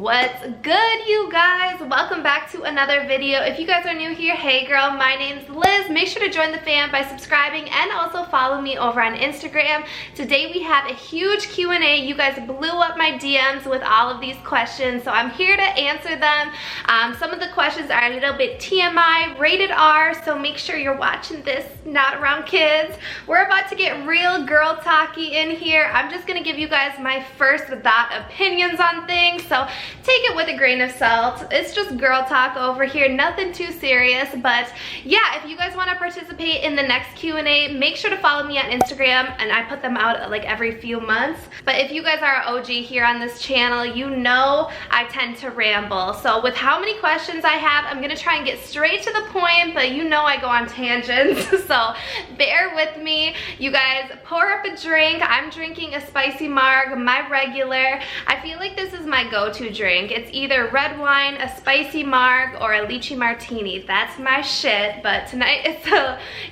What's good, you guys? Welcome back to another video. If you guys are new here, hey girl, my name's Liz. Make sure to join the fam by subscribing and also follow me over on Instagram. Today we have a huge Q&A. You guys blew up my DMs with all of these questions, so I'm here to answer them. Some of the questions are a little bit TMI, rated R, so make sure you're watching this not around kids. We're about to get real girl talky in here. I'm just gonna give you guys my first thought opinions on things, so take it with a grain of salt. It's just girl talk over here, nothing too serious. But yeah, if you guys want to participate in the next Q&A, make sure to follow me on Instagram, and I put them out like every few months. But if you guys are an OG here on this channel, you know I tend to ramble. So with how many questions I have, I'm gonna try and get straight to the point, but you know I go on tangents. So bear with me. You guys pour up a drink. I'm drinking a spicy marg, my regular. I feel like this is my go-to drink. It's either red wine, a spicy marg, or a lychee martini. That's my shit, but tonight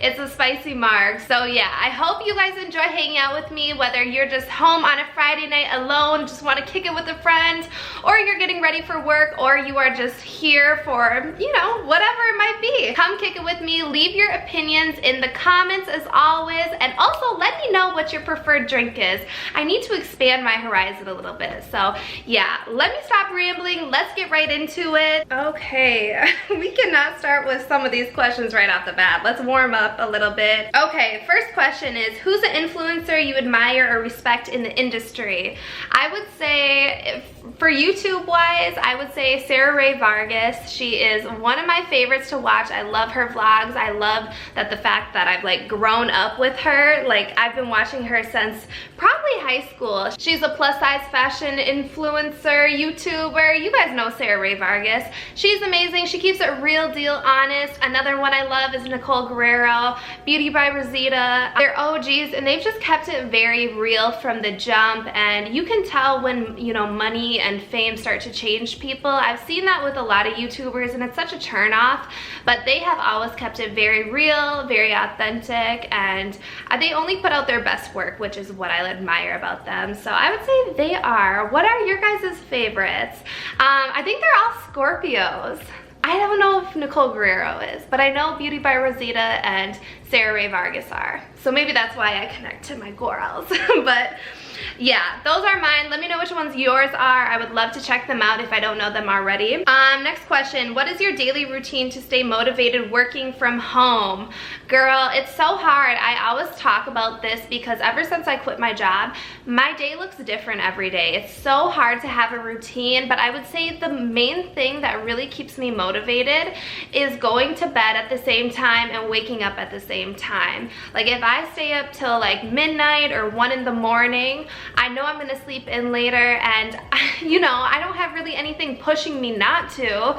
it's a spicy marg. So yeah, I hope you guys enjoy hanging out with me, whether you're just home on a Friday night alone, just want to kick it with a friend, or you're getting ready for work, or you are just here for, you know, whatever it might be. Come kick it with me. Leave your opinions in the comments as always, and also let me know what your preferred drink is. I need to expand my horizon a little bit. So yeah, let me stop rambling. Let's get right into it. Okay, we cannot start with some of these questions right off the bat. Let's warm up a little bit. Okay, first question is, who's an influencer you admire or respect in the industry? I would say, for YouTube wise, I would say Sarah Ray Vargas. She is one of my favorites to watch. I love her vlogs. I love that the fact that I've like grown up with her. Like, I've been watching her since probably high school. She's a plus size fashion influencer, YouTuber. You guys know Sarah Ray Vargas. She's amazing. She keeps it real deal honest. Another one I love is Nicole Guerrero, Beauty by Rosita. They're OGs, and they've just kept it very real from the jump, and you can tell when, you know, money and fame start to change people. I've seen that with a lot of YouTubers, and it's such a turn off, but they have always kept it very real, very authentic, and they only put out their best work, which is what I admire about them. So I would say they are. What are your guys' favorites? I think they're all Scorpios. I don't know if Nicole Guerrero is, but I know Beauty by Rosita and Sarah Ray Vargas are. So maybe that's why I connect to my girls. But yeah, those are mine. Let me know which ones yours are. I would love to check them out if I don't know them already. Next question, what is your daily routine to stay motivated working from home? Girl, it's so hard. I always talk about this because ever since I quit my job, my day looks different every day. It's so hard to have a routine, but I would say the main thing that really keeps me motivated is going to bed at the same time and waking up at the same time. Like, if I stay up till like midnight or 1 in the morning, I know I'm gonna sleep in later, and you know, I don't have really anything pushing me not to.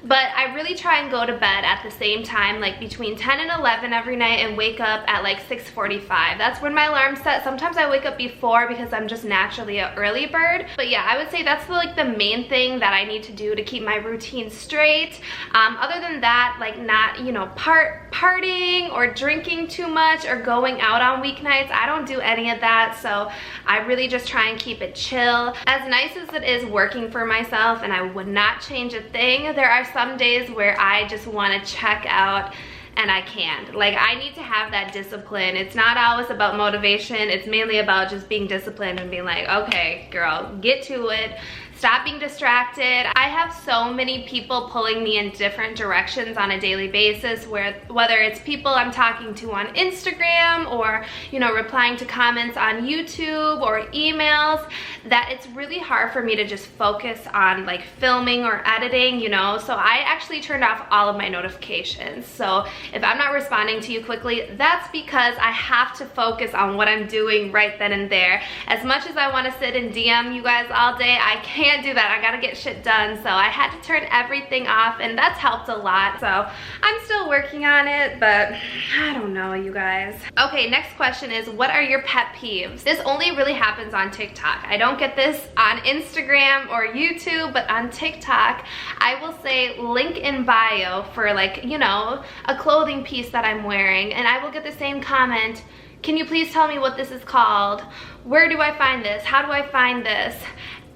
But I really try and go to bed at the same time, like between 10 and 11 every night, and wake up at like 6:45. That's when my alarm's set. Sometimes I wake up before because I'm just naturally an early bird. But yeah, I would say that's like the main thing that I need to do to keep my routine straight. Other than that, like not, you know, partying or drinking too much or going out on weeknights. I don't do any of that, so I really just try and keep it chill. As nice as it is working for myself, and I would not change a thing, there are some days where I just want to check out, and I can't. Like, I need to have that discipline. It's not always about motivation. It's mainly about just being disciplined and being like, okay, girl, get to it. Stop being distracted. I have so many people pulling me in different directions on a daily basis, whether it's people I'm talking to on Instagram, or, you know, replying to comments on YouTube or emails, that it's really hard for me to just focus on like filming or editing, you know. So I actually turned off all of my notifications. So if I'm not responding to you quickly, that's because I have to focus on what I'm doing right then and there. As much as I want to sit and DM you guys all day, I can't do that. I gotta get shit done. So I had to turn everything off, and that's helped a lot. So I'm still working on it, but I don't know, you guys. Okay, next question is, what are your pet peeves? This only really happens on TikTok. I don't get this on Instagram or YouTube, but on TikTok, I will say link in bio for, like, you know, a clothing piece that I'm wearing, and I will get the same comment, can you please tell me what this is called? Where do I find this? How do I find this?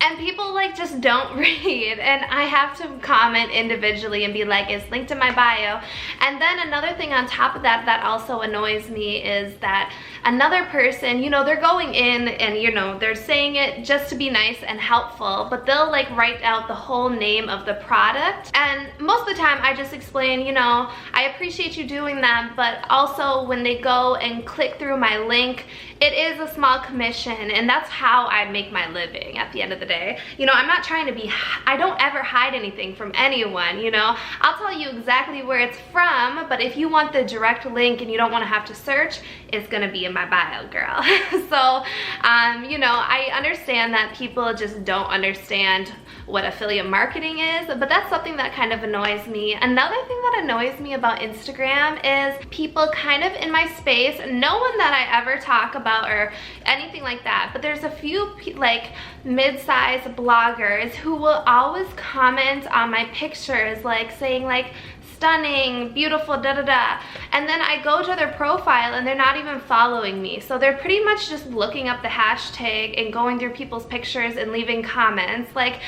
And people like just don't read, and I have to comment individually and be like, it's linked in my bio. And then another thing on top of that that also annoys me is that another person, you know, they're going in and, you know, they're saying it just to be nice and helpful, but they'll like write out the whole name of the product. And most of the time I just explain, you know, I appreciate you doing that, but also when they go and click through my link, it is a small commission, and that's how I make my living at the end of the day. You know, I'm not trying to be, I don't ever hide anything from anyone, you know. I'll tell you exactly where it's from, but if you want the direct link and you don't want to have to search, it's gonna be in my bio, girl. So, you know, I understand that people just don't understand what affiliate marketing is, but that's something that kind of annoys me. Another thing that annoys me about Instagram is people kind of in my space, no one that I ever talk about or anything like that, but there's a few like mid-sized bloggers who will always comment on my pictures, like saying like stunning, beautiful, da da da, and then I go to their profile and they're not even following me. So they're pretty much just looking up the hashtag and going through people's pictures and leaving comments like,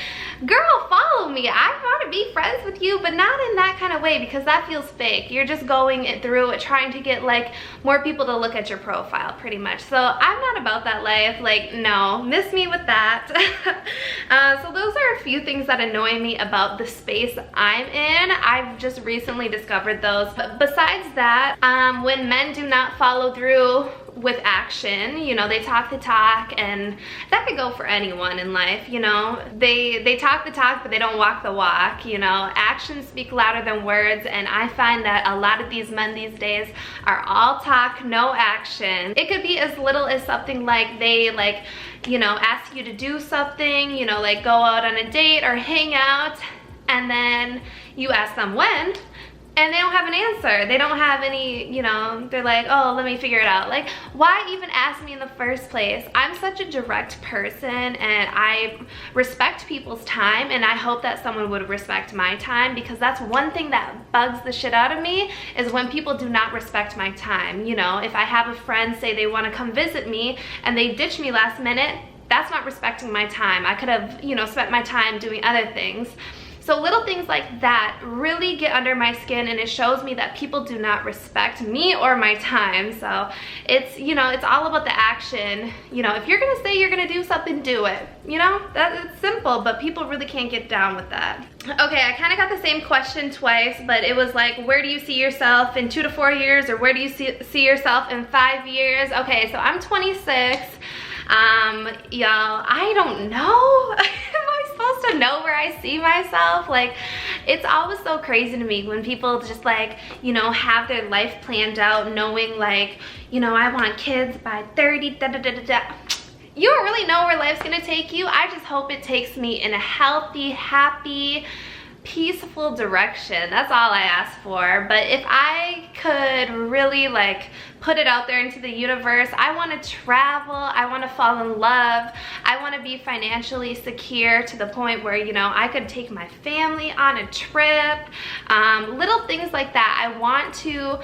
girl, follow me, I want to be friends with you, but not in that kind of way, because that feels fake. You're just going through it trying to get like more people to look at your profile pretty much. So I'm not about that life, like no, miss me with that. So those are a few things that annoy me about the space I'm in. I've just recently discovered those. But besides that, when men do not follow through with action, you know, they talk the talk, and that could go for anyone in life, you know. They talk the talk, but they don't walk the walk, you know. Actions speak louder than words, and I find that a lot of these men these days are all talk, no action. It could be as little as something like they like, you know, ask you to do something, you know, like go out on a date or hang out, and then you ask them when, and they don't have an answer. They don't have any, you know, they're like, oh, let me figure it out. Like, why even ask me in the first place? I'm such a direct person, and I respect people's time, and I hope that someone would respect my time, because that's one thing that bugs the shit out of me, is when people do not respect my time. You know, if I have a friend say they want to come visit me and they ditch me last minute, that's not respecting my time. I could have, you know, spent my time doing other things. So little things like that really get under my skin, and it shows me that people do not respect me or my time. So it's, you know, it's all about the action. You know, if you're gonna say you're gonna do something, do it. You know, it's simple, but people really can't get down with that. Okay, I kind of got the same question twice, but it was like, where do you see yourself in 2 to 4 years, or where do you see yourself in 5 years? Okay, so I'm 26. Y'all, I don't know. Am I supposed to know where I see myself? Like, it's always so crazy to me when people just like, you know, have their life planned out, knowing like, you know, I want kids by 30, da da da da da. You don't really know where life's gonna take you. I just hope it takes me in a healthy, happy, peaceful direction. That's all I ask for. But if I could really like put it out there into the universe, I want to travel, I want to fall in love, I want to be financially secure to the point where, you know, I could take my family on a trip, little things like that. I want to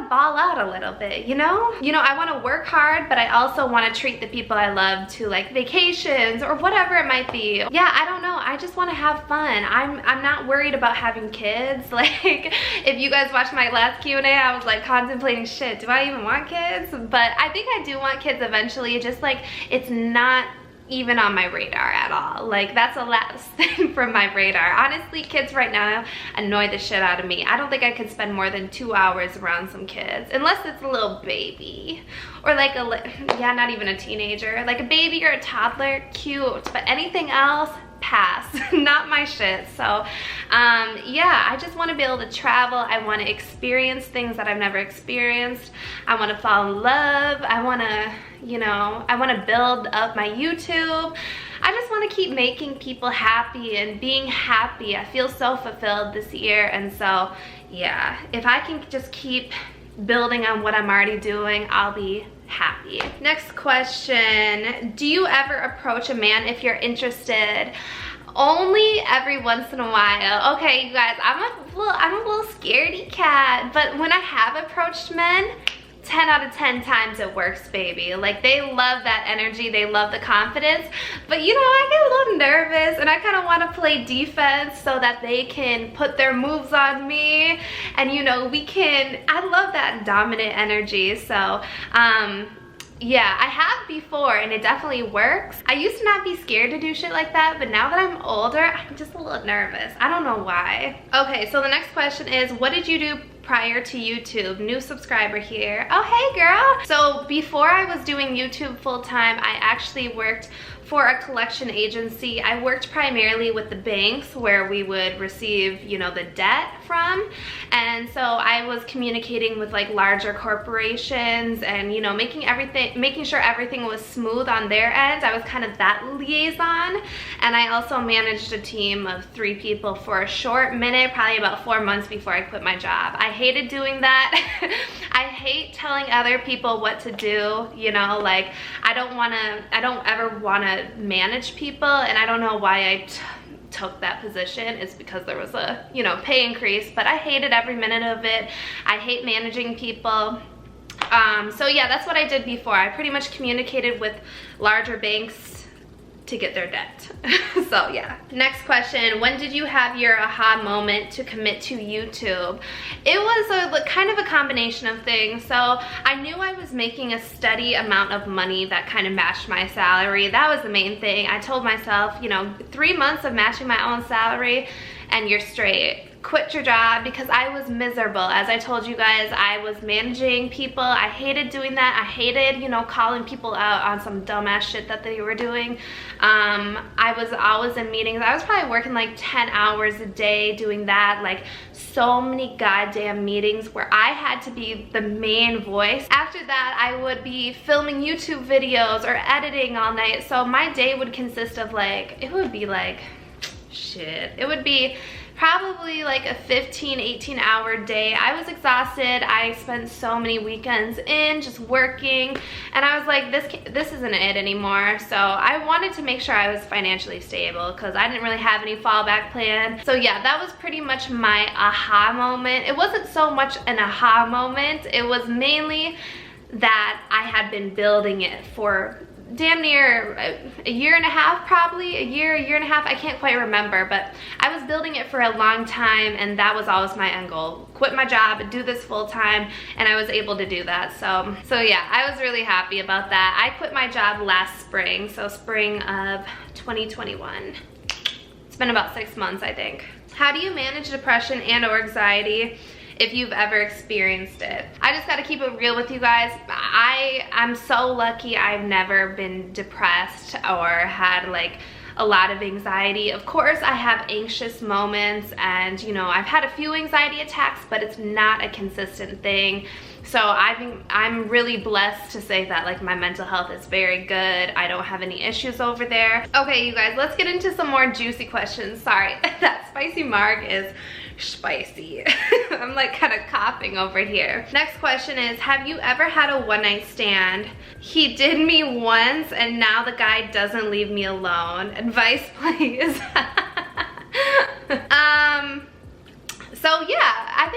ball out a little bit, you know? I want to work hard, but I also want to treat the people I love to like vacations or whatever it might be. Yeah, I don't know. I just want to have fun. I'm not worried about having kids. Like, if you guys watched my last Q&A, I was like contemplating, shit, do I even want kids? But I think I do want kids eventually. Just like, it's not even on my radar at all. Like, that's the last thing from my radar. Honestly, kids right now annoy the shit out of me. I don't think I could spend more than 2 hours around some kids, unless it's a little baby, or like yeah, not even a teenager, like a baby or a toddler, cute, but anything else, pass. Not my shit. So yeah, I just want to be able to travel. I want to experience things that I've never experienced. I want to fall in love. I want to, you know, I want to build up my YouTube. I just want to keep making people happy and being happy. I feel so fulfilled this year, and so yeah, if I can just keep building on what I'm already doing, I'll be happy. Next question. Do you ever approach a man if you're interested? Only every once in a while. Okay, you guys, I'm a little scaredy cat, but when I have approached men, 10 out of 10 times it works, baby. Like, they love that energy, they love the confidence, but you know, I get a little nervous and I kind of want to play defense so that they can put their moves on me, and you know, I love that dominant energy. So yeah, I have before and it definitely works. I used to not be scared to do shit like that, but now that I'm older, I'm just a little nervous. I don't know why. Okay, so the next question is, what did you do prior to YouTube? New subscriber here. Oh, hey girl. So before I was doing YouTube full-time, I actually worked for a collection agency. I worked primarily with the banks where we would receive, you know, the debt from. And so I was communicating with like larger corporations and, you know, making sure everything was smooth on their end. I was kind of that liaison. And I also managed a team of 3 people for a short minute, probably about 4 months before I quit my job. I hated doing that. I hate telling other people what to do, you know, like I don't ever wanna manage people, and I don't know why I took that position. It's because there was a, you know, pay increase, but I hated every minute of it. I hate managing people. So yeah, that's what I did before. I pretty much communicated with larger banks to get their debt. So yeah. Next question, when did you have your aha moment to commit to YouTube? It was a kind of a combination of things. So I knew I was making a steady amount of money that kind of matched my salary. That was the main thing. I told myself, you know, 3 months of matching my own salary and you're straight. Quit your job, because I was miserable. As I told you guys, I was managing people. I hated doing that. I hated, you know, calling people out on some dumbass shit that they were doing. I was always in meetings. I was probably working like 10 hours a day doing that, like so many goddamn meetings where I had to be the main voice. After that, I would be filming YouTube videos or editing all night. So my day would consist of like, it would be like, shit, it would be probably like a 15-18 hour day. I was exhausted. I spent so many weekends in just working, and I was like, this isn't it anymore. So I wanted to make sure I was financially stable because I didn't really have any fallback plan. So yeah, that was pretty much my aha moment. It wasn't so much an aha moment. It was mainly that I had been building it for damn near a year and a half, probably a year and a half, I can't quite remember, but I was building it for a long time, and that was always my end goal. Quit my job, do this full time, and I was able to do that. So yeah, I was really happy about that. I quit my job last spring, so spring of 2021. It's been about 6 months, I think. How do you manage depression and or anxiety if you've ever experienced it? I just gotta keep it real with you guys. I'm so lucky I've never been depressed or had like a lot of anxiety. Of course, I have anxious moments, and you know, I've had a few anxiety attacks, but it's not a consistent thing. So I think I'm really blessed to say that like my mental health is very good. I don't have any issues over there. Okay, you guys, let's get into some more juicy questions. Sorry, that spicy marg is spicy. I'm like kind of coughing over here. Next question is, have you ever had a one-night stand? He did me once and now the guy doesn't leave me alone. Advice, please. So yeah, I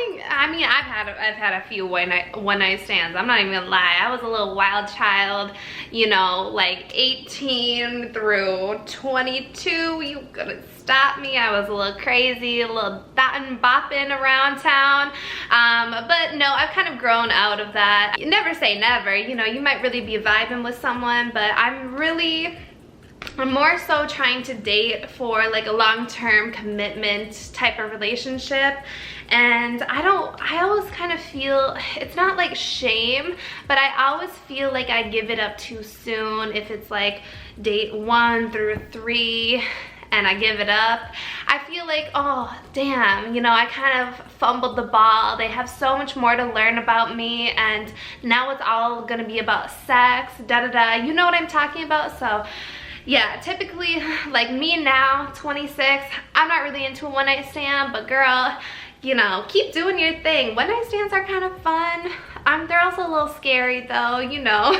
mean I've had a few one night stands. I'm not even gonna lie. I was a little wild child, you know, like 18 through 22. You couldn't stop me. I was a little crazy, a little bopping around town. But no, I've kind of grown out of that. You never say never, you know, you might really be vibing with someone, but I'm more so trying to date for like a long-term commitment type of relationship. And I always kind of feel, it's not like shame, but I always feel like I give it up too soon if it's like date 1 through 3 and I give it up. I feel like, oh damn, you know, I kind of fumbled the ball. They have so much more to learn about me, and now it's all gonna be about sex, da-da-da, you know what I'm talking about? So yeah, typically, like me now, 26, I'm not really into a one-night stand, but girl, you know, keep doing your thing. One-night stands are kind of fun. They're also a little scary though, you know.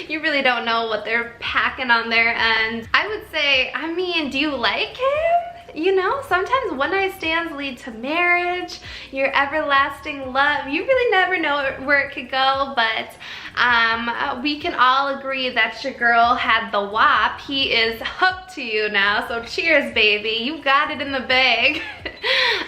You really don't know what they're packing on their end. I would say, I mean, do you like him? you know, sometimes one night stands lead to marriage, your everlasting love. You really never know where it could go, but we can all agree that your girl had the wop. He is hooked to you now, so cheers, baby. You got it in the bag.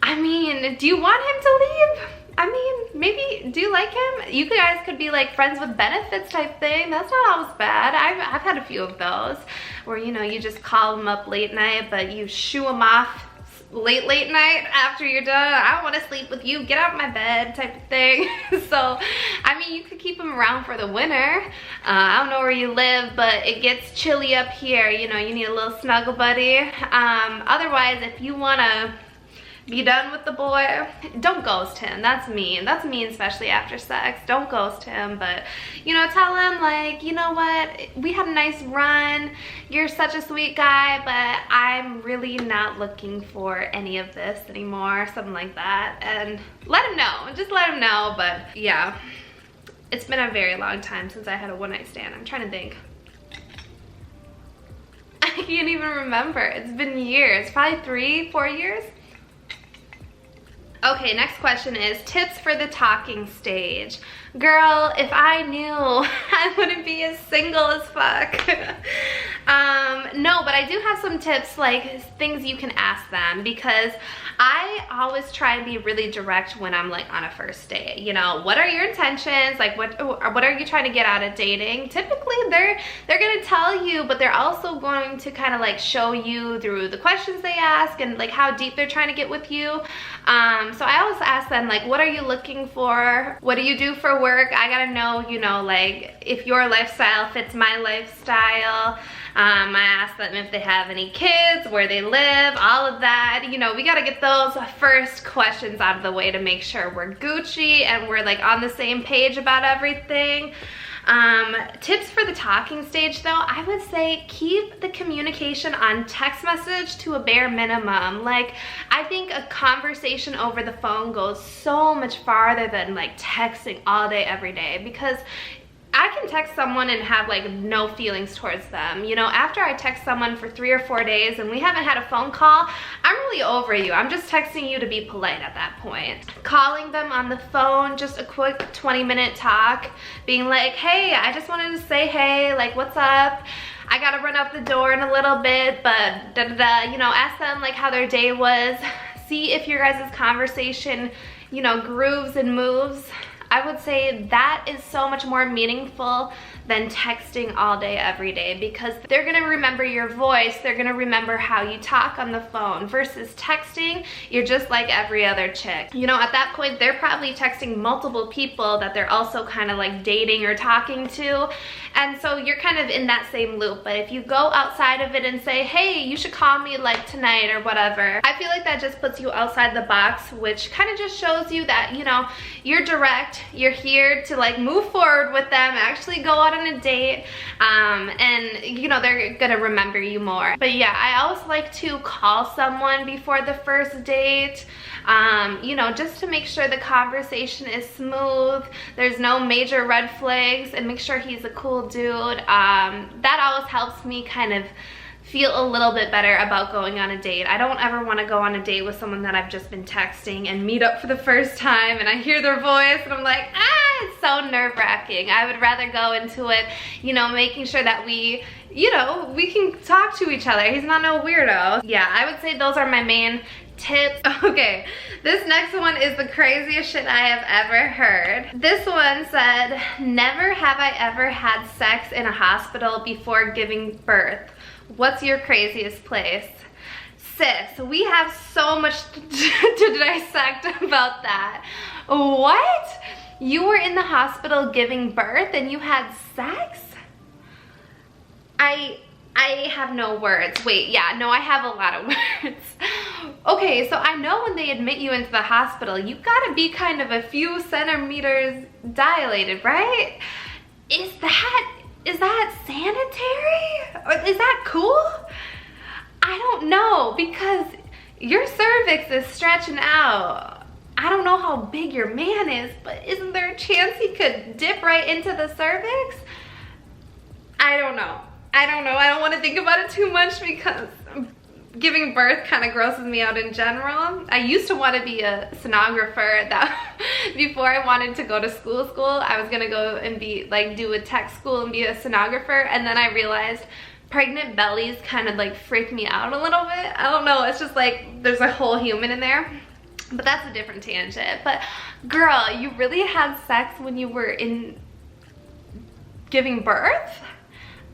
I mean, do you want him to leave? I mean, maybe, do you like him? You guys could be like friends with benefits type thing. That's not always bad. I've had a few of those where, you know, you just call him up late night, but you shoo him off late night after you're done. I don't want to sleep with you, get out of my bed type of thing. So I mean, you could keep him around for the winter. I don't know where you live, but it gets chilly up here. You know, you need a little snuggle buddy. Otherwise, if you want to be done with the boy, don't ghost him. That's mean, especially after sex. Don't ghost him, but, you know, tell him like, you know what, we had a nice run, you're such a sweet guy, but I'm really not looking for any of this anymore, something like that. And let him know, just let him know. But yeah, it's been a very long time since I had a one night stand. I'm trying to think. I can't even remember. It's been years, probably 3-4 years. Okay, next question is tips for the talking stage. Girl, if I knew, I wouldn't be as single as fuck. No, but I do have some tips, like things you can ask them, because I always try to be really direct when I'm like on a first date. You know, what are your intentions? Like what are you trying to get out of dating? Typically they're gonna tell you, but they're also going to kind of like show you through the questions they ask and like how deep they're trying to get with you. So I always ask them like, what are you looking for? What do you do for work? I gotta know, you know, like if your lifestyle fits my lifestyle. I ask them if they have any kids, where they live, all of that. You know, we gotta get those first questions out of the way to make sure we're Gucci and we're like on the same page about everything. Tips for the talking stage though, I would say keep the communication on text message to a bare minimum. Like, I think a conversation over the phone goes so much farther than like texting all day every day, because I can text someone and have like no feelings towards them. You know, after I text someone for 3 or 4 days and we haven't had a phone call, I'm really over you. I'm just texting you to be polite at that point. Calling them on the phone, just a quick 20-minute talk, being like, hey, I just wanted to say hey, like what's up? I gotta run out the door in a little bit, but you know, ask them like how their day was. See if your guys' conversation, you know, grooves and moves. I would say that is so much more meaningful than texting all day every day, because they're gonna remember your voice, they're gonna remember how you talk on the phone, versus texting, you're just like every other chick. You know, at that point, they're probably texting multiple people that they're also kind of like dating or talking to, and so you're kind of in that same loop. But if you go outside of it and say, hey, you should call me like tonight or whatever, I feel like that just puts you outside the box, which kind of just shows you that, you know, you're direct, you're here to like move forward with them, actually go out on a date, and you know, they're gonna remember you more. But yeah, I always like to call someone before the first date, you know, just to make sure the conversation is smooth, there's no major red flags, and make sure he's a cool dude. That always helps me kind of feel a little bit better about going on a date. I don't ever want to go on a date with someone that I've just been texting and meet up for the first time and I hear their voice and I'm like, it's so nerve-wracking. I would rather go into it, you know, making sure that we, you know, we can talk to each other. He's not no weirdo. Yeah, I would say those are my main tips. Okay, this next one is the craziest shit I have ever heard. This one said, never have I ever had sex in a hospital before giving birth. What's your craziest place? Sis, we have so much to dissect about that. What? You were in the hospital giving birth and you had sex? I have no words. Wait, yeah, no, I have a lot of words. Okay, so I know when they admit you into the hospital, you gotta be kind of a few centimeters dilated, right? Is that sanitary? Or is that cool? I don't know, because your cervix is stretching out. I don't know how big your man is, but isn't there a chance he could dip right into the cervix? I don't know. I don't want to think about it too much, because giving birth kind of grosses me out in general. I used to want to be a sonographer. That before I wanted to go to school, I was gonna go and be like do a tech school and be a sonographer, and then I realized pregnant bellies kind of like freak me out a little bit. I don't know, it's just like there's a whole human in there. But that's a different tangent. But girl, you really had sex when you were giving birth?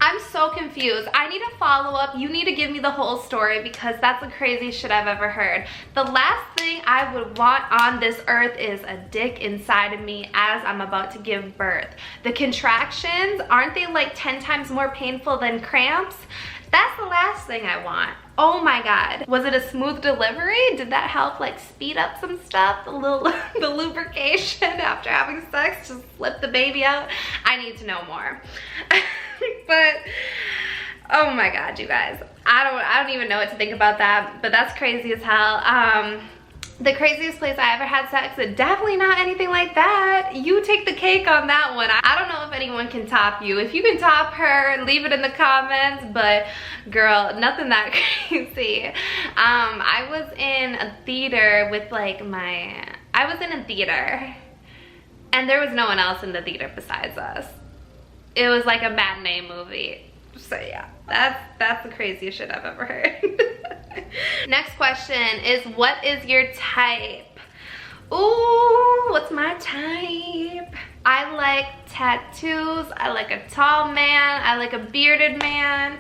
I'm so confused. I need a follow-up. You need to give me the whole story because that's the craziest shit I've ever heard. The last thing I would want on this earth is a dick inside of me as I'm about to give birth. The contractions, aren't they like 10 times more painful than cramps? That's the last thing I want. Oh my God. Was it a smooth delivery? Did that help like speed up some stuff? The lubrication after having sex, just slip the baby out? I need to know more. But oh my God, you guys. I don't even know what to think about that, but that's crazy as hell. The craziest place I ever had sex, definitely not anything like that. You take the cake on that one. I don't know if anyone can top you. If you can top her, leave it in the comments, but girl, nothing that crazy. I was in a theater with like I was in a theater and there was no one else in the theater besides us. It was like a matinee movie. So yeah, that's the craziest shit I've ever heard. Next question is, what is your type? Ooh, what's my type? I like tattoos. I like a tall man. I like a bearded man.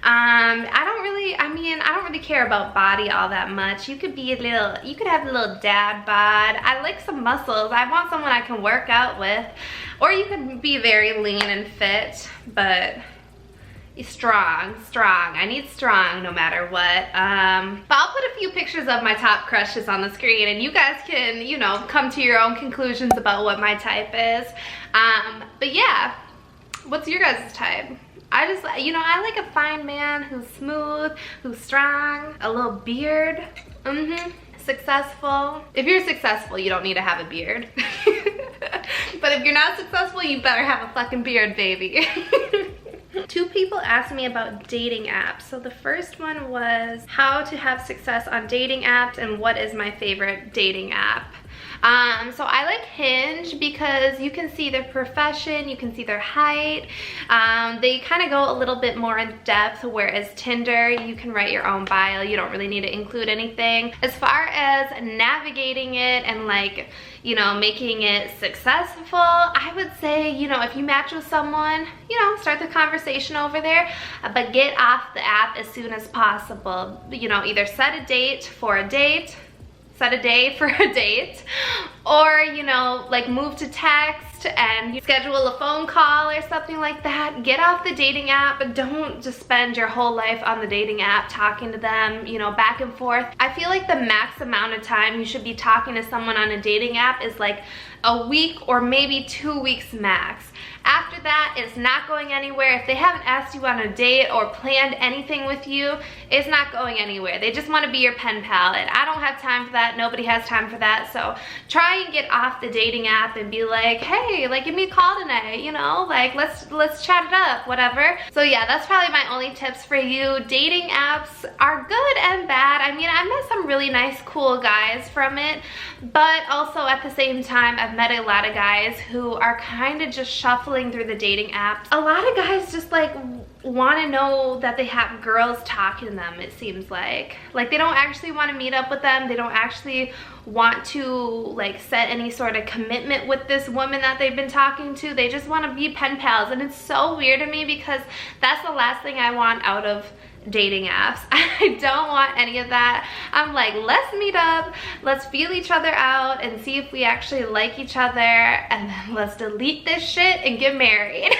I don't really care about body all that much. You could have a little dad bod. I like some muscles. I want someone I can work out with. Or you could be very lean and fit, but strong. I need strong no matter what. But I'll put a few pictures of my top crushes on the screen and you guys can, you know, come to your own conclusions about what my type is. But yeah, what's your guys' type? I just, you know, I like a fine man who's smooth, who's strong, a little beard, successful. If you're successful, you don't need to have a beard. But if you're not successful, you better have a fucking beard, baby. Two people asked me about dating apps. So the first one was how to have success on dating apps and what is my favorite dating app. So I like Hinge because you can see their profession, you can see their height. They kind of go a little bit more in depth, whereas Tinder, you can write your own bio. You don't really need to include anything. As far as navigating it and like, you know, making it successful, I would say, you know, if you match with someone, you know, start the conversation over there, but get off the app as soon as possible. You know, either set a date for a date, set a day for a date, or, you know, like move to text and schedule a phone call or something like that. Get off the dating app, but don't just spend your whole life on the dating app talking to them, you know, back and forth. I feel like the max amount of time you should be talking to someone on a dating app is like a week or maybe 2 weeks max. After that, it's not going anywhere. If they haven't asked you on a date or planned anything with you, it's not going anywhere. They just want to be your pen pal, and I don't have time for that. Nobody has time for that. So try and get off the dating app and be like, hey, like give me a call tonight, you know, like let's chat it up, whatever. So yeah, that's probably my only tips for you. Dating apps are good and bad. I mean, I met some really nice, cool guys from it, but also at the same time, I've met a lot of guys who are kind of just shuffling through the dating apps. A lot of guys just like want to know that they have girls talking to them, it seems like. Like they don't actually want to meet up with them. They don't actually want to like set any sort of commitment with this woman that they've been talking to. They just want to be pen pals, and it's so weird to me because that's the last thing I want out of dating apps. I don't want any of that. I'm like, let's meet up, let's feel each other out and see if we actually like each other, and then let's delete this shit and get married.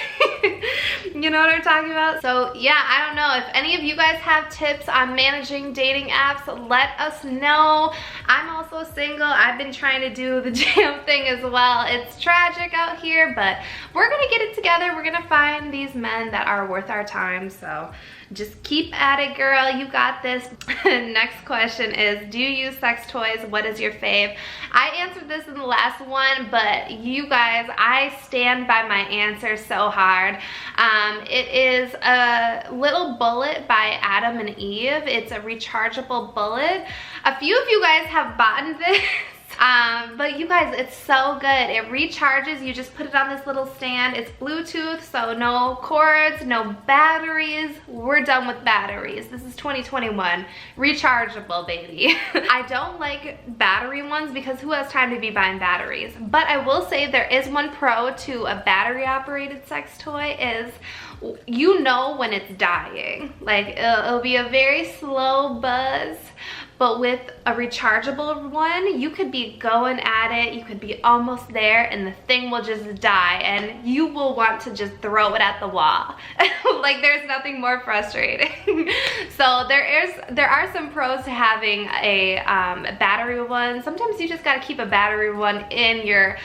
You know what I'm talking about? So yeah, I don't know. If any of you guys have tips on managing dating apps, let us know. I'm also single. I've been trying to do the damn thing as well. It's tragic out here, but we're gonna get it together. We're gonna find these men that are worth our time. So Just keep at it, girl. You got this. Next question is, do you use sex toys? What is your fave? I answered this in the last one, but you guys, I stand by my answer so hard. It is a little bullet by Adam and Eve. It's a rechargeable bullet. A few of you guys have bought this. But you guys, it's so good. It recharges. You just put it on this little stand. It's Bluetooth, so no cords, no batteries. We're done with batteries. This is 2021. Rechargeable, baby. I don't like battery ones because who has time to be buying batteries? But I will say there is one pro to a battery operated sex toy is you know when it's dying. Like it'll be a very slow buzz. But with a rechargeable one, you could be going at it, you could be almost there, and the thing will just die, and you will want to just throw it at the wall. Like there's nothing more frustrating. So there are some pros to having a battery one. Sometimes you just gotta keep a battery one in your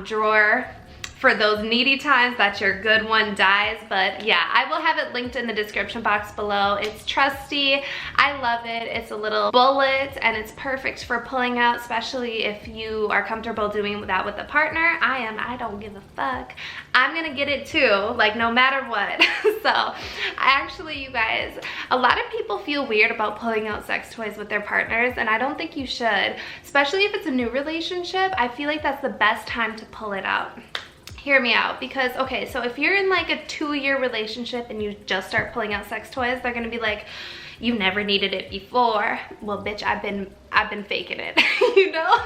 drawer for those needy times that your good one dies. But yeah, I will have it linked in the description box below. It's trusty. I love it. It's a little bullet and it's perfect for pulling out, especially if you are comfortable doing that with a partner. I don't give a fuck. I'm gonna get it too, like no matter what. So actually, you guys, a lot of people feel weird about pulling out sex toys with their partners, and I don't think you should, especially if it's a new relationship. I feel like that's the best time to pull it out. Hear me out, because okay, so if you're in like a 2-year relationship and you just start pulling out sex toys, they're gonna be like, you never needed it before. Well, bitch, I've been faking it, you know?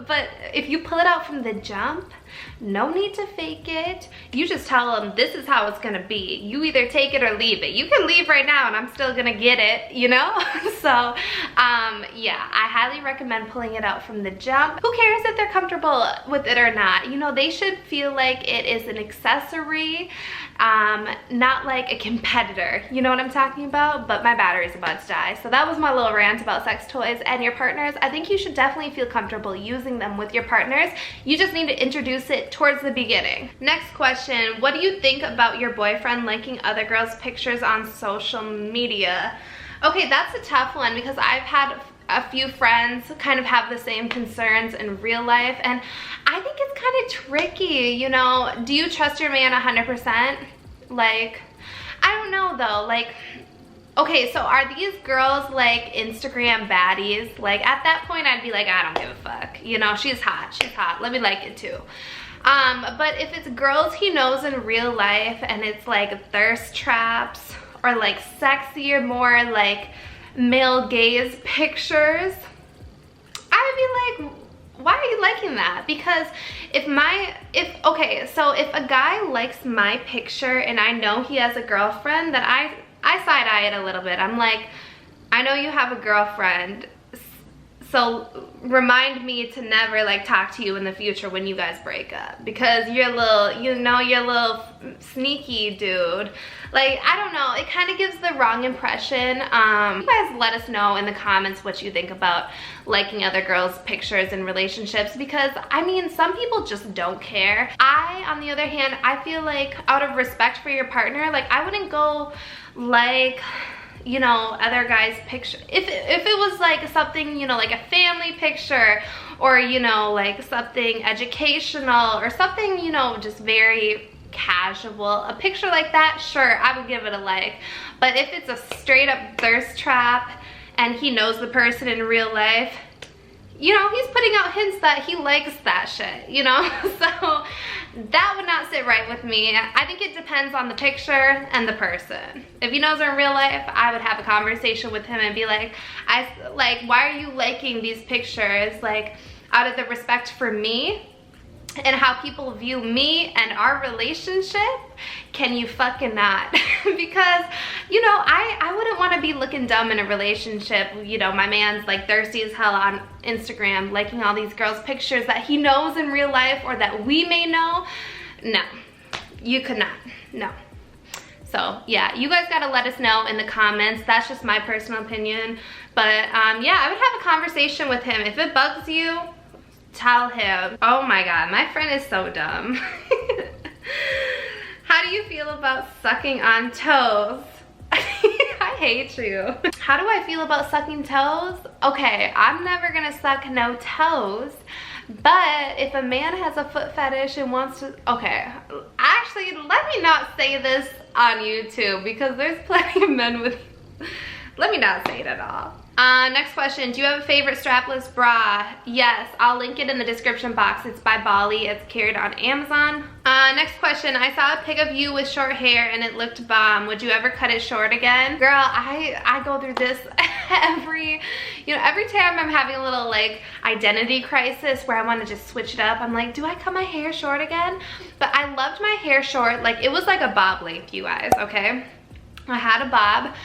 But if you pull it out from the jump, no need to fake it. You just tell them this is how it's gonna be. You either take it or leave it. You can leave right now and I'm still gonna get it, you know? So yeah, I highly recommend pulling it out from the jump. Who cares if they're comfortable with it or not? You know, they should feel like it is an accessory, not like a competitor. You know what I'm talking about? But my battery's about to die. So that was my little rant about sex toys and your partners. I think you should definitely feel comfortable using them with your partners. You just need to introduce it towards the beginning. Next question, what do you think about your boyfriend liking other girls' pictures on social media? Okay, that's a tough one because I've had a few friends kind of have the same concerns in real life, and I think it's kind of tricky, you know? Do you trust your man 100%? Like, I don't know though, like, okay, so are these girls like Instagram baddies? Like at that point I'd be like, I don't give a fuck. You know, she's hot, let me like it too. But if it's girls he knows in real life and it's like thirst traps or like sexier, more like male gaze pictures, I would be like, why are you liking that? Because okay, so if a guy likes my picture and I know he has a girlfriend, then I side-eye it a little bit. I'm like, I know you have a girlfriend, so remind me to never like talk to you in the future when you guys break up, because you're a little, you know, you're a little sneaky dude. Like, I don't know, it kind of gives the wrong impression. You guys let us know in the comments what you think about liking other girls' pictures in relationships, because I mean, some people just don't care. On the other hand, I feel like out of respect for your partner, like I wouldn't go like, you know, other guys' picture. If it was like something, you know, like a family picture, or, you know, like something educational or something, you know, just very casual, a picture like that, sure, I would give it a like. But if it's a straight up thirst trap and he knows the person in real life, you know, he's putting out hints that he likes that shit, you know? So that would not sit right with me. I think it depends on the picture and the person. If he knows her in real life, I would have a conversation with him and be like, why are you liking these pictures? Like, out of the respect for me and how people view me and our relationship, can you fucking not? Because, you know, I wouldn't want to be looking dumb in a relationship. You know, my man's like thirsty as hell on Instagram, liking all these girls' pictures that he knows in real life or that we may know. No, you could not, no. So yeah, you guys gotta let us know in the comments. That's just my personal opinion. But yeah, I would have a conversation with him. If it bugs you, tell him. Oh my god, my friend is so dumb. How do you feel about sucking on toes? hate you. How do I feel about sucking toes? Okay, I'm never gonna suck no toes. But if a man has a foot fetish and wants to, okay, actually, let me not say this on YouTube because there's plenty of men with, let me not say it at all. Next question, do you have a favorite strapless bra? Yes, I'll link it in the description box. It's by Bali. It's carried on Amazon. Next question, I saw a pic of you with short hair and it looked bomb. Would you ever cut it short again? Girl, I go through this every time I'm having a little like identity crisis where I want to just switch it up. I'm like, do I cut my hair short again? But I loved my hair short. Like, it was like a bob length, you guys, okay? I had a bob.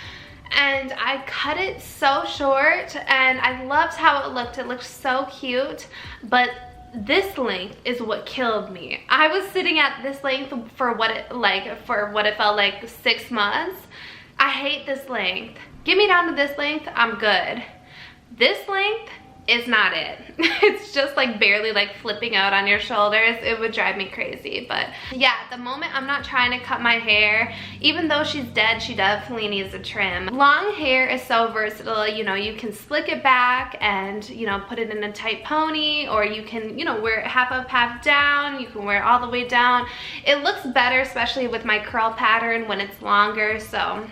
And I cut it so short and I loved how it looked. It looked so cute, but this length is what killed me. I was sitting at this length for what it felt like 6 months. I hate this length. Get me down to this length, I'm good. This length is not it. It's just like barely like flipping out on your shoulders. It would drive me crazy. But yeah, at the moment I'm not trying to cut my hair. Even though she's dead, she definitely needs a trim. Long hair is so versatile. You know, you can slick it back and, you know, put it in a tight pony, or you can, you know, wear it half up, half down. You can wear it all the way down. It looks better, especially with my curl pattern when it's longer. So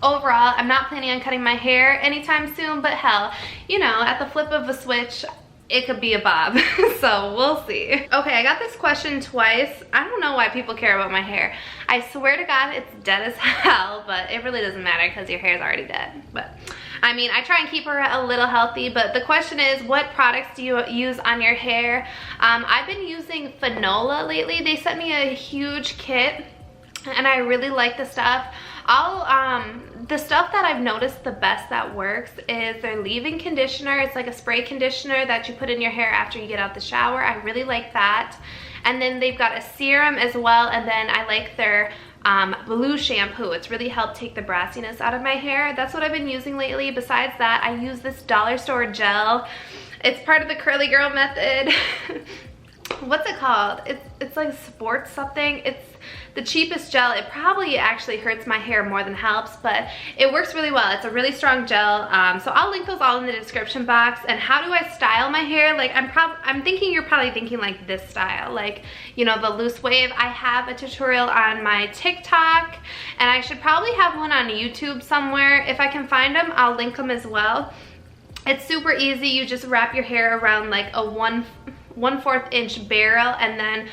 overall, I'm not planning on cutting my hair anytime soon, but hell, you know, at the flip of a switch, it could be a bob. So we'll see. Okay, I got this question twice. I don't know why people care about my hair. I swear to God, it's dead as hell, but it really doesn't matter because your hair is already dead. But I mean, I try and keep her a little healthy, but the question is, what products do you use on your hair? I've been using Fanola lately. They sent me a huge kit and I really like the stuff. The stuff that I've noticed the best that works is their leave-in conditioner. It's like a spray conditioner that you put in your hair after you get out the shower. I really like that. And then they've got a serum as well, and then I like their blue shampoo. It's really helped take the brassiness out of my hair. That's what I've been using lately. Besides that, I use this dollar store gel. It's part of the curly girl method. What's it called? It's like sports something. It's the cheapest gel. It probably actually hurts my hair more than helps, but it works really well. It's a really strong gel. So I'll link those all in the description box. And how do I style my hair? Like, I'm thinking you're probably thinking like this style, like, you know, the loose wave. I have a tutorial on my TikTok, and I should probably have one on YouTube somewhere. If I can find them, I'll link them as well. It's super easy. You just wrap your hair around like a 1/4 inch barrel and then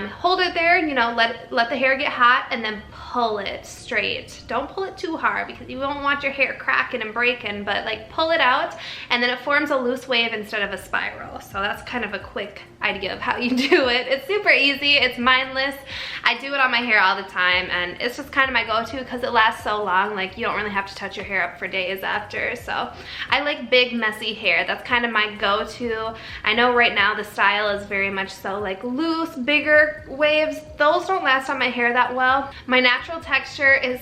hold it there, you know, let the hair get hot, and then pull it straight. Don't pull it too hard because you won't want your hair cracking and breaking, but like pull it out, and then it forms a loose wave instead of a spiral. So that's kind of a quick idea of how you do it. It's super easy. It's mindless. I do it on my hair all the time, and it's just kind of my go-to because it lasts so long. Like, you don't really have to touch your hair up for days after. So I like big messy hair. That's kind of my go-to. I know right now the style is very much so like loose, bigger waves. Those don't last on my hair that well. My natural texture is,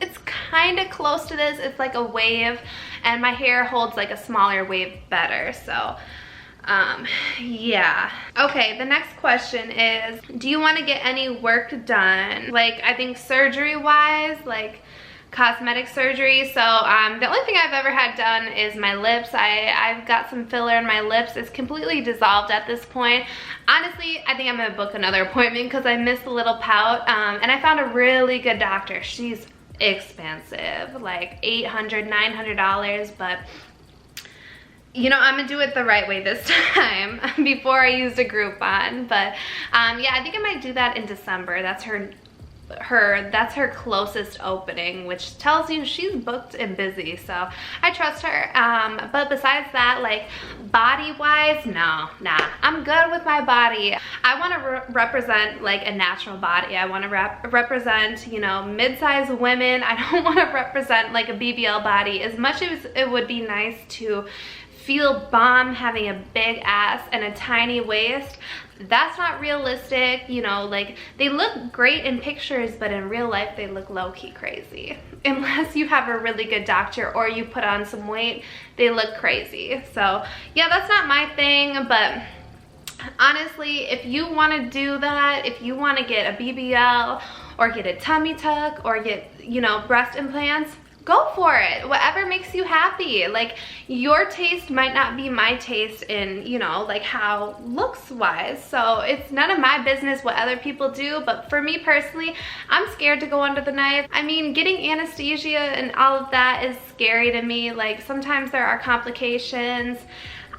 it's kind of close to this. It's like a wave, and my hair holds like a smaller wave better. So yeah. Okay, the next question is, do you want to get any work done? Like, I think surgery wise, like cosmetic surgery. So the only thing I've ever had done is my lips. I've got some filler in my lips. It's completely dissolved at this point. Honestly, I think I'm gonna book another appointment because I missed a little pout, and I found a really good doctor. She's expensive, like $800, $900, but you know, I'm gonna do it the right way this time before I used a Groupon. But yeah, I think I might do that in December. That's that's her closest opening, which tells you she's booked and busy, so I trust her. But besides that, like body wise, nah, I'm good with my body. I want to represent like a natural body. I want to represent, you know, mid-sized women. I don't want to represent like a BBL body. As much as it would be nice to feel bomb having a big ass and a tiny waist, that's not realistic. You know, like they look great in pictures, but in real life they look low-key crazy. Unless you have a really good doctor or you put on some weight, they look crazy. So yeah, that's not my thing. But honestly, if you want to do that, if you want to get a BBL or get a tummy tuck or get, you know, breast implants, go for it. Whatever makes you happy. Like, your taste might not be my taste in, you know, like how looks wise. So it's none of my business what other people do, but for me personally, I'm scared to go under the knife. I mean, getting anesthesia and all of that is scary to me. Like, sometimes there are complications.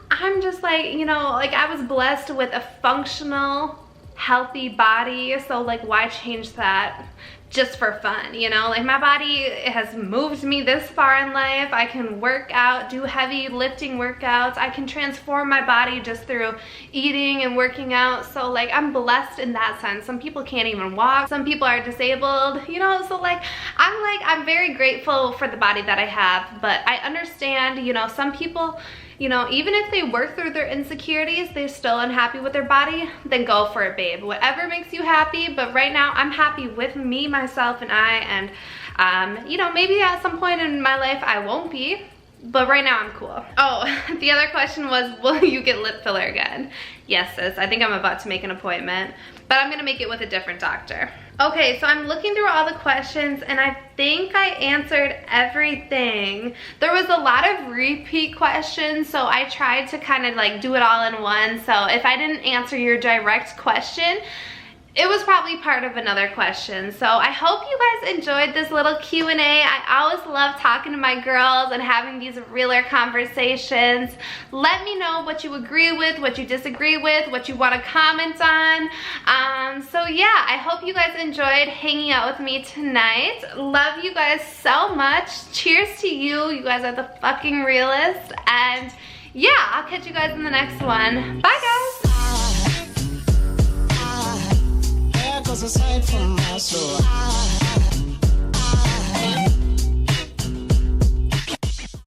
I'm just like, you know, like I was blessed with a functional, healthy body, so like why change that just for fun, you know? Like, my body has moved me this far in life. I can work out, do heavy lifting workouts. I can transform my body just through eating and working out. So like, I'm blessed in that sense. Some people can't even walk. Some people are disabled, you know? So like, I'm very grateful for the body that I have, but I understand, you know, some people, you know, even if they work through their insecurities, they're still unhappy with their body, then go for it, babe. Whatever makes you happy, but right now I'm happy with me, myself, and I, and you know, maybe at some point in my life I won't be, but right now I'm cool. Oh, the other question was, will you get lip filler again? Yes, sis, I think I'm about to make an appointment, but I'm gonna make it with a different doctor. Okay, so I'm looking through all the questions and I think I answered everything. There was a lot of repeat questions, so I tried to kind of like do it all in one. So if I didn't answer your direct question, it was probably part of another question. So I hope you guys enjoyed this little Q&A. I always love talking to my girls and having these realer conversations. Let me know what you agree with, what you disagree with, what you want to comment on. So yeah, I hope you guys enjoyed hanging out with me tonight. Love you guys so much. Cheers to you. You guys are the fucking realest. And yeah, I'll catch you guys in the next one. Bye, guys. Aside from my soul.